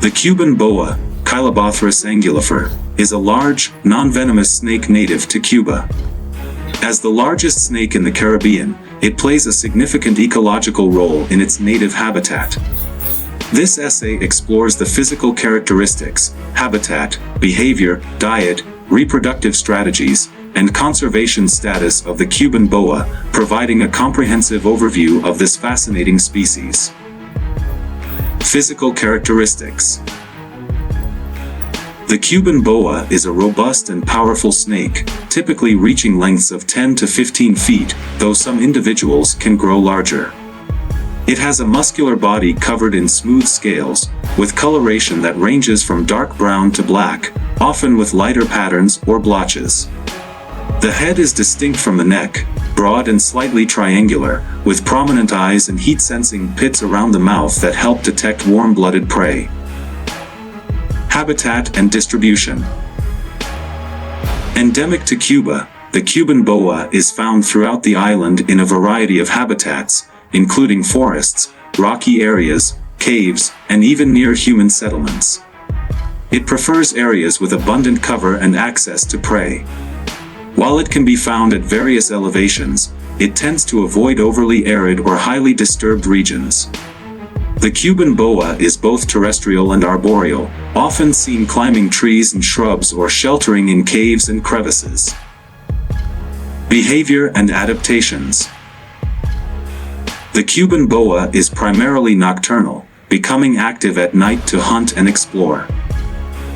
The Cuban boa, Chilobothrus angulifer, is a large, non-venomous snake native to Cuba. As the largest snake in the Caribbean, it plays a significant ecological role in its native habitat. This essay explores the physical characteristics, habitat, behavior, diet, reproductive strategies, and conservation status of the Cuban boa, providing a comprehensive overview of this fascinating species. Physical characteristics. The Cuban boa is a robust and powerful snake, typically reaching lengths of 10 to 15 feet, though some individuals can grow larger. It has a muscular body covered in smooth scales, with coloration that ranges from dark brown to black, often with lighter patterns or blotches. The head is distinct from the neck, broad and slightly triangular, with prominent eyes and heat-sensing pits around the mouth that help detect warm-blooded prey. Habitat and distribution. Endemic to Cuba, the Cuban boa is found throughout the island in a variety of habitats, including forests, rocky areas, caves, and even near human settlements. It prefers areas with abundant cover and access to prey. While it can be found at various elevations, it tends to avoid overly arid or highly disturbed regions. The Cuban boa is both terrestrial and arboreal, often seen climbing trees and shrubs or sheltering in caves and crevices. Behavior and adaptations. The Cuban boa is primarily nocturnal, becoming active at night to hunt and explore.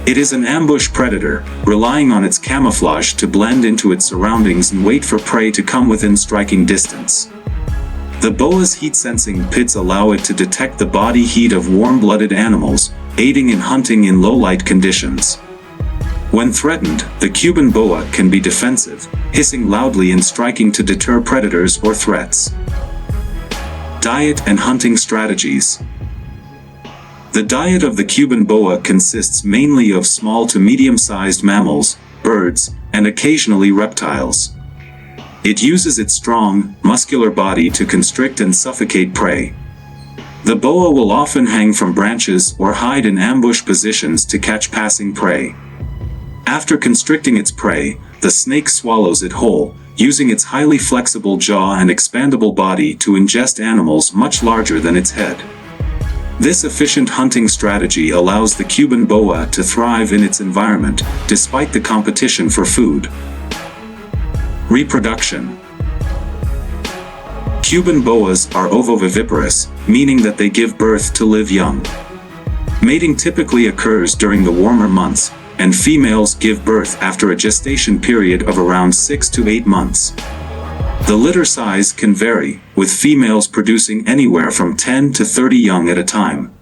It is an ambush predator, relying on its camouflage to blend into its surroundings and wait for prey to come within striking distance. The boa's heat-sensing pits allow it to detect the body heat of warm-blooded animals, aiding in hunting in low-light conditions. When threatened, the Cuban boa can be defensive, hissing loudly and striking to deter predators or threats. Diet and hunting strategies. The diet of the Cuban boa consists mainly of small to medium-sized mammals, birds, and occasionally reptiles. It uses its strong, muscular body to constrict and suffocate prey. The boa will often hang from branches or hide in ambush positions to catch passing prey. After constricting its prey, the snake swallows it whole, using its highly flexible jaw and expandable body to ingest animals much larger than its head. This efficient hunting strategy allows the Cuban boa to thrive in its environment, despite the competition for food. Reproduction. Cuban boas are ovoviviparous, meaning that they give birth to live young. Mating typically occurs during the warmer months, and females give birth after a gestation period of around 6 to 8 months. The litter size can vary, with females producing anywhere from 10 to 30 young at a time.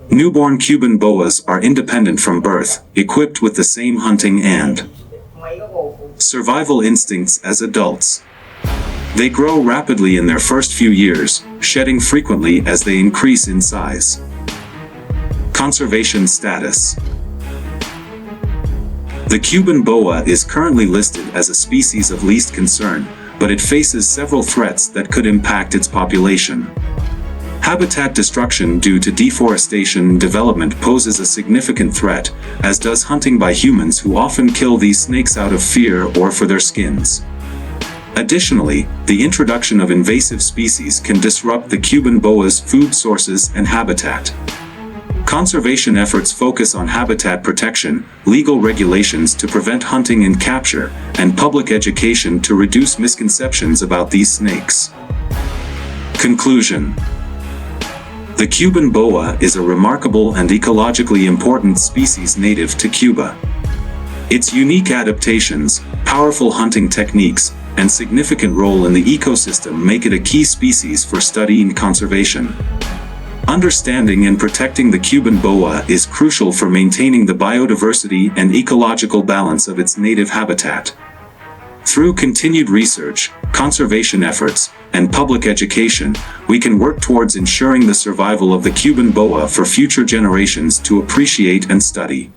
Newborn Cuban boas are independent from birth, equipped with the same hunting and survival instincts as adults. They grow rapidly in their first few years, shedding frequently as they increase in size. Conservation status. The Cuban boa is currently listed as a species of least concern, but it faces several threats that could impact its population. Habitat destruction due to deforestation and development poses a significant threat, as does hunting by humans who often kill these snakes out of fear or for their skins. Additionally, the introduction of invasive species can disrupt the Cuban boa's food sources and habitat. Conservation efforts focus on habitat protection, legal regulations to prevent hunting and capture, and public education to reduce misconceptions about these snakes. Conclusion. The Cuban boa is a remarkable and ecologically important species native to Cuba. Its unique adaptations, powerful hunting techniques, and significant role in the ecosystem make it a key species for study and conservation. Understanding and protecting the Cuban boa is crucial for maintaining the biodiversity and ecological balance of its native habitat. Through continued research, conservation efforts, and public education, we can work towards ensuring the survival of the Cuban boa for future generations to appreciate and study.